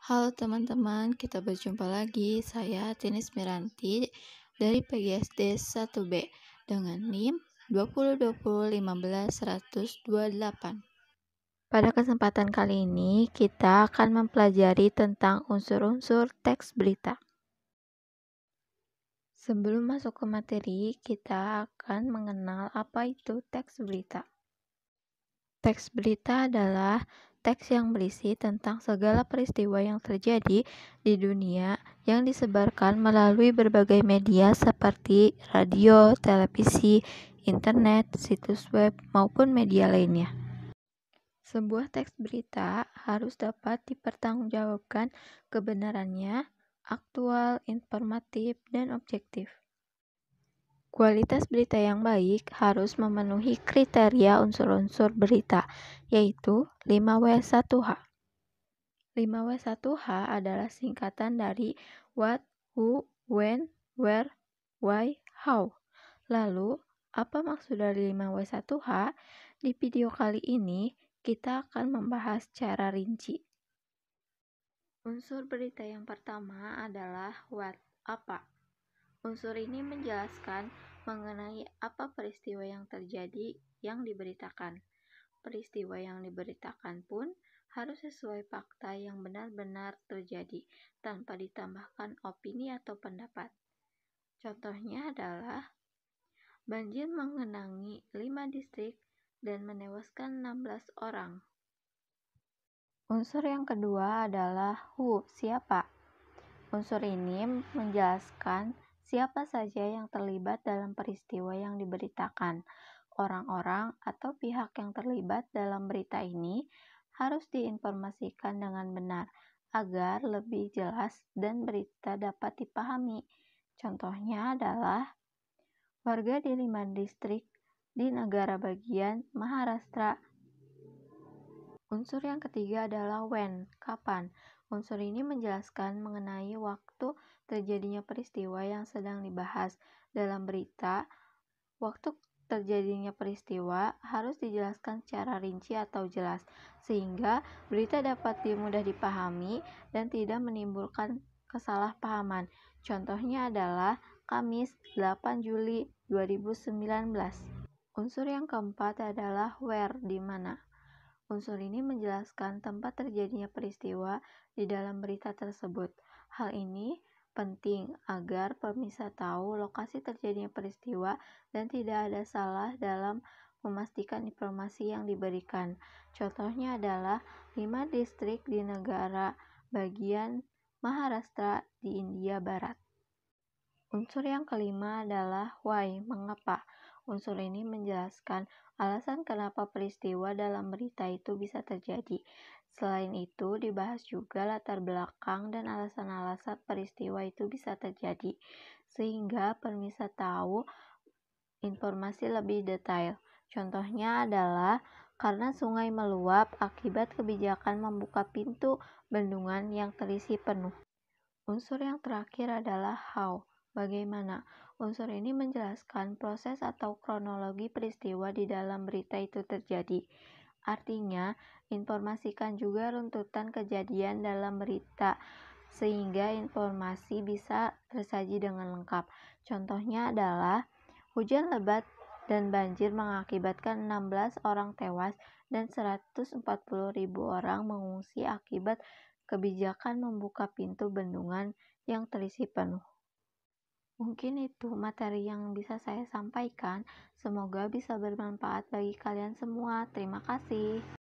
Halo teman-teman, kita berjumpa lagi. Saya Tinis Miranti dari PGSD 1B dengan NIM 2020151128. Pada kesempatan kali ini, kita akan mempelajari tentang unsur-unsur teks berita. Sebelum masuk ke materi, kita akan mengenal apa itu teks berita. Teks berita adalah teks yang berisi tentang segala peristiwa yang terjadi di dunia yang disebarkan melalui berbagai media seperti radio, televisi, internet, situs web, maupun media lainnya. Sebuah teks berita harus dapat dipertanggungjawabkan kebenarannya, aktual, informatif, dan objektif. Kualitas berita yang baik harus memenuhi kriteria unsur-unsur berita, yaitu 5W1H. 5W1H adalah singkatan dari what, who, when, where, why, how. Lalu, apa maksud dari 5W1H? Di video kali ini, kita akan membahas secara rinci. Unsur berita yang pertama adalah what, apa. Unsur ini menjelaskan mengenai apa peristiwa yang terjadi yang diberitakan. Peristiwa yang diberitakan pun harus sesuai fakta yang benar-benar terjadi, tanpa ditambahkan opini atau pendapat. Contohnya adalah banjir menggenangi 5 distrik dan menewaskan 16 orang. Unsur yang kedua adalah who, siapa. Unsur ini menjelaskan siapa saja yang terlibat dalam peristiwa yang diberitakan. Orang-orang atau pihak yang terlibat dalam berita ini harus diinformasikan dengan benar agar lebih jelas dan berita dapat dipahami. Contohnya adalah warga di 5 distrik di negara bagian Maharashtra. Unsur yang ketiga adalah when, kapan. Unsur ini menjelaskan mengenai waktu terjadinya peristiwa yang sedang dibahas dalam berita. Waktu terjadinya peristiwa harus dijelaskan secara rinci atau jelas, sehingga berita dapat mudah dipahami dan tidak menimbulkan kesalahpahaman. Contohnya adalah Kamis 8 Juli 2019. Unsur yang keempat adalah where, di mana. Unsur ini menjelaskan tempat terjadinya peristiwa di dalam berita tersebut. Hal ini penting agar pemirsa tahu lokasi terjadinya peristiwa dan tidak ada salah dalam memastikan informasi yang diberikan. Contohnya adalah 5 distrik di negara bagian Maharashtra di India Barat. Unsur yang kelima adalah why, mengapa. Unsur ini menjelaskan alasan kenapa peristiwa dalam berita itu bisa terjadi. Selain itu, dibahas juga latar belakang dan alasan-alasan peristiwa itu bisa terjadi, sehingga pemirsa tahu informasi lebih detail. Contohnya adalah karena sungai meluap akibat kebijakan membuka pintu bendungan yang terisi penuh. Unsur yang terakhir adalah how, bagaimana. Unsur ini menjelaskan proses atau kronologi peristiwa di dalam berita itu terjadi. Artinya, informasikan juga runtutan kejadian dalam berita, sehingga informasi bisa tersaji dengan lengkap. Contohnya adalah hujan lebat dan banjir mengakibatkan 16 orang tewas dan 140.000 orang mengungsi akibat kebijakan membuka pintu bendungan yang terisi penuh. Mungkin itu materi yang bisa saya sampaikan. Semoga bisa bermanfaat bagi kalian semua. Terima kasih.